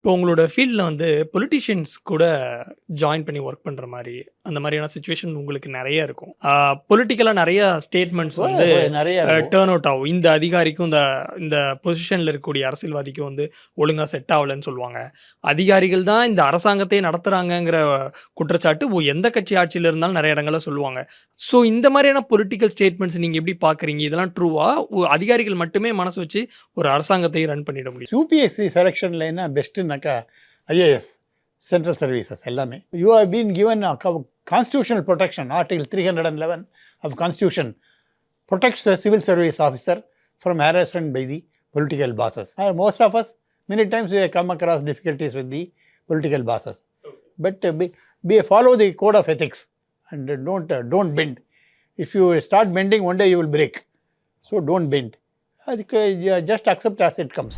இப்போ உங்களோட ஃபீல்ட்ல வந்து பொலிட்டிஷியன்ஸ் கூட ஜாயின் பண்ணி ஒர்க் பண்ற மாரி, அந்த மாரியான சிச்சுவேஷன் உங்களுக்கு நெறைய இருக்கும். பொலிட்டிக்கலா நெறைய ஸ்டேட்மெண்ட்ஸ் வந்து நெறைய இருக்கும். டர்ன் அவுட் ஆகும். இந்த அதிகாரிக்கும் இந்த இந்த பொசிஷன்ல இருக்கக்கூடிய அரசியல்வாதிக்கும் வந்து ஒழுங்கா செட் ஆவலன்னு சொல்லுவாங்க. அதிகாரிகள் தான் இந்த அரசாங்கத்தையே நடத்துறாங்கங்கிற குற்றச்சாட்டு எந்த கட்சி ஆட்சியில இருந்தாலும் நெறைய இடங்கள்ல சொல்லுவாங்க. ஸோ இந்த மாரியான பொலிட்டிக்கல் ஸ்டேட்மெண்ட்ஸ் நீங்க எப்படி பார்க்குறீங்க? இதெல்லாம் ட்ரூவா? அதிகாரிகள் மட்டுமே மனசு வச்சு ஒரு அரசாங்கத்தை ரன் பண்ணிட முடியும். யூபிஎஸ்சி செலக்ஷன்ல என்ன பெஸ்ட்டுனாக்கா ஐஏஎஸ், சென்ட்ரல் சர்வீசஸ் எல்லாமே. You have been given constitutional protection. Article 311 of constitution protects the civil service officer from harassment by the political bosses. Most of us, many times we have come across difficulties with the political bosses. But follow the code of ethics and don't bend. If you start bending, one day you will break. So don't bend. Just accept as it comes.